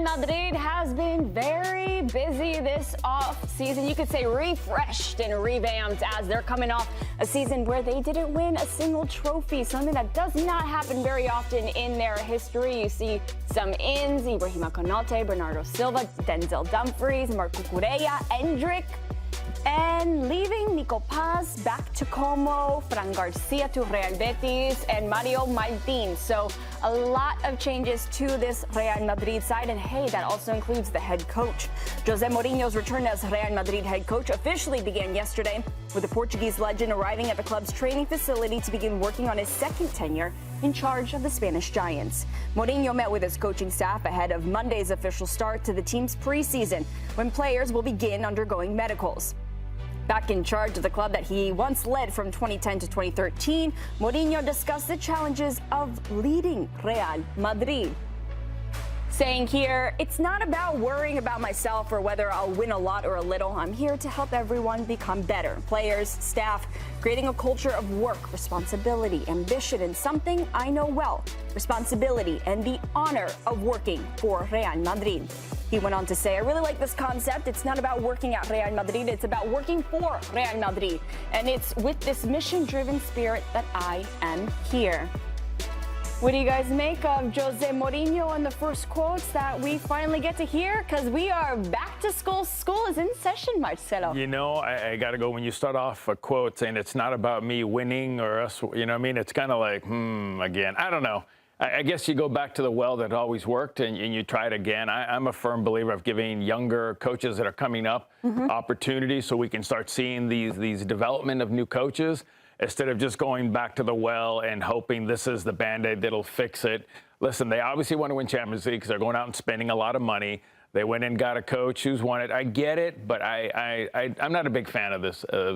Madrid has been very busy this off-season. You could say refreshed and revamped as they're coming off a season where they didn't win a single trophy, something that does not happen very often in their history. You see some ins, Ibrahima Konaté, Bernardo Silva, Denzel Dumfries, Marc Cucurella, Endrick, and leaving Nico Paz back to Como, Fran Garcia to Real Betis, and Mario Maldin. So a lot of changes to this Real Madrid side, and hey, that also includes the head coach. Jose Mourinho's return as Real Madrid head coach officially began yesterday, with the Portuguese legend arriving at the club's training facility to begin working on his second tenure in charge of the Spanish Giants. Mourinho met with his coaching staff ahead of Monday's official start to the team's preseason, when players will begin undergoing medicals. Back in charge of the club that he once led from 2010 to 2013, Mourinho discussed the challenges of leading Real Madrid, saying here, "It's not about worrying about myself or whether I'll win a lot or a little. I'm here to help everyone become better. Players, staff, creating a culture of work, responsibility, ambition, and something I know well, responsibility and the honor of working for Real Madrid." He went on to say, "I really like this concept. It's not about working at Real Madrid. It's about working for Real Madrid. And it's with this mission-driven spirit that I am here." What do you guys make of Jose Mourinho and the first quotes that we finally get to hear? Because we are back to school. School is in session, Marcelo. You know, I got to go, when you start off a quote saying it's not about me winning or us, you know what I mean? It's kind of like, again, I don't know. I guess you go back to the well that always worked and you try it again. I'm a firm believer of giving younger coaches that are coming up opportunities so we can start seeing these development of new coaches, instead of just going back to the well and hoping this is the Band-Aid that'll fix it. Listen, they obviously want to win Champions League because they're going out and spending a lot of money. They went and got a coach who's won it. I get it, but I'm not a big fan of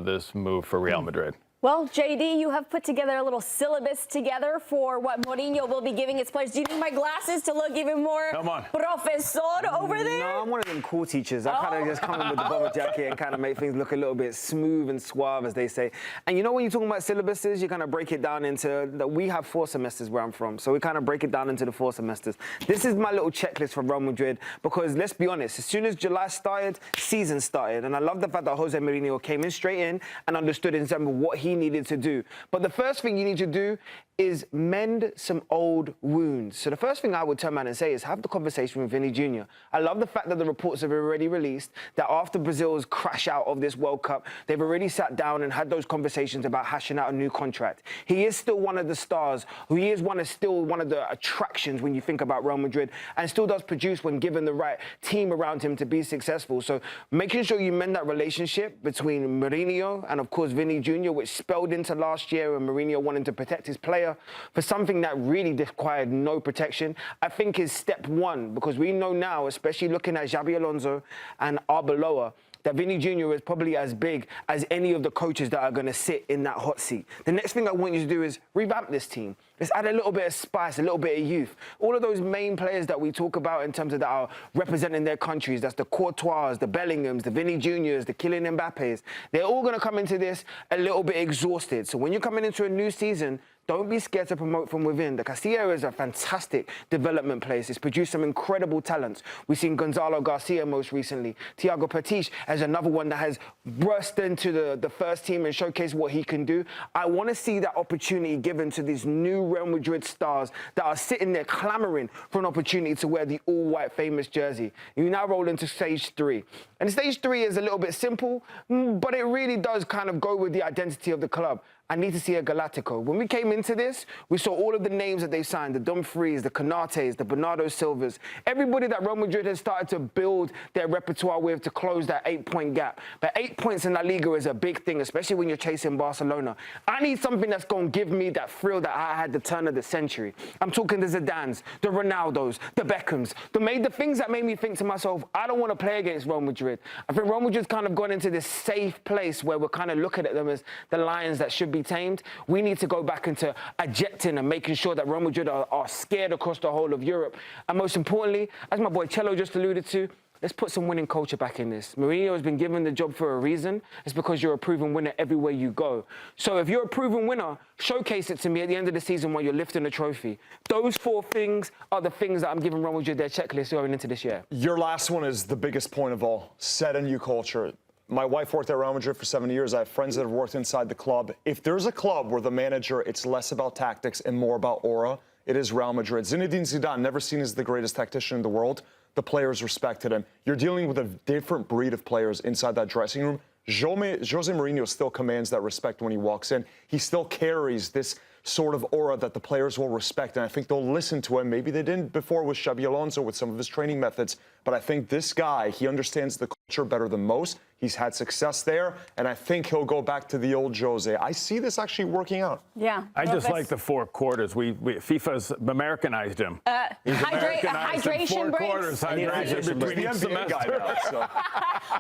this move for Real Madrid. Well, JD, you have put together a little syllabus together for what Mourinho will be giving his players. Do you need my glasses to look even more professor over there? No, I'm one of them cool teachers. I kind of just come in with the bomber jacket and kind of make things look a little bit smooth and suave, as they say. And you know, when you're talking about syllabuses, you kind of break it down into that. We have 4 semesters where I'm from, so we kind of break it down into the 4 semesters. This is my little checklist for Real Madrid, because let's be honest, as soon as July started, season started. And I love the fact that Jose Mourinho came in straight in and understood in terms of what he needed to do. But the first thing you need to do is mend some old wounds. So the first thing I would turn around and say is have the conversation with Vinny Junior. I love the fact that the reports have already released that after Brazil's crash out of this World Cup, they've already sat down and had those conversations about hashing out a new contract. He is still one of the stars. He is still one of the attractions when you think about Real Madrid, and still does produce when given the right team around him to be successful. So making sure you mend that relationship between Mourinho and, of course, Vinny Junior, which spelled into last year and Mourinho wanting to protect his player for something that really required no protection, I think is step one, because we know now, especially looking at Xabi Alonso and Arbeloa, that Vinny Junior is probably as big as any of the coaches that are going to sit in that hot seat. The next thing I want you to do is revamp this team. Let's add a little bit of spice, a little bit of youth. All of those main players that we talk about in terms of that are representing their countries, that's the Courtois, the Bellinghams, the Vinny Juniors, the Kylian Mbappés, they're all going to come into this a little bit exhausted. So when you're coming into a new season, don't be scared to promote from within. The Castilla is a fantastic development place. It's produced some incredible talents. We've seen Gonzalo Garcia most recently. Thiago Petit as another one that has burst into the first team and showcased what he can do. I want to see that opportunity given to these new Real Madrid stars that are sitting there clamoring for an opportunity to wear the all-white famous jersey. You now roll into stage 3. And stage 3 is a little bit simple, but it really does kind of go with the identity of the club. I need to see a Galactico. When we came into this, we saw all of the names that they signed, the Dumfries, the Konatés, the Bernardo Silvas, everybody that Real Madrid has started to build their repertoire with to close that 8-point gap. But 8 points in La Liga is a big thing, especially when you're chasing Barcelona. I need something that's going to give me that thrill that I had the turn of the century. I'm talking the Zidanes, the Ronaldos, the Beckhams, the things that made me think to myself, I don't want to play against Real Madrid. I think Real Madrid's kind of gone into this safe place where we're kind of looking at them as the lions that should be tamed. We need to go back into ejecting and making sure that Real Madrid are scared across the whole of Europe. And most importantly, as my boy Cello just alluded to, let's put some winning culture back in this. Mourinho has been given the job for a reason. It's because you're a proven winner everywhere you go. So if you're a proven winner, showcase it to me at the end of the season while you're lifting a trophy. Those 4 things are the things that I'm giving Real Madrid their checklist going into this year. Your last one is the biggest point of all. Set a new culture. My wife worked at Real Madrid for 7 years. I have friends that have worked inside the club. If there's a club where the manager, it's less about tactics and more about aura, it is Real Madrid. Zinedine Zidane, never seen as the greatest tactician in the world. The players respected him. You're dealing with a different breed of players inside that dressing room. Jose Mourinho still commands that respect when he walks in. He still carries this sort of aura that the players will respect, and I think they'll listen to him. Maybe they didn't before with Xabi Alonso with some of his training methods, but I think this guy, he understands the culture better than most. He's had success there, and I think he'll go back to the old Jose. I see this actually working out. Yeah. I just like the 4 quarters. FIFA's Americanized him. Hydration breaks. Quarters, hydration between each semester.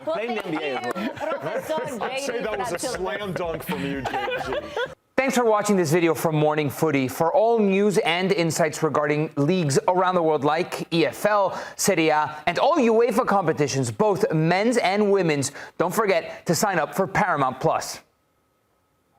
Blame the NBA. I'd say that was a slam dunk from you, JayDee. Thanks for watching this video from Morning Footy. For all news and insights regarding leagues around the world like EFL, Serie A, and all UEFA competitions, both men's and women's, don't forget to sign up for Paramount+.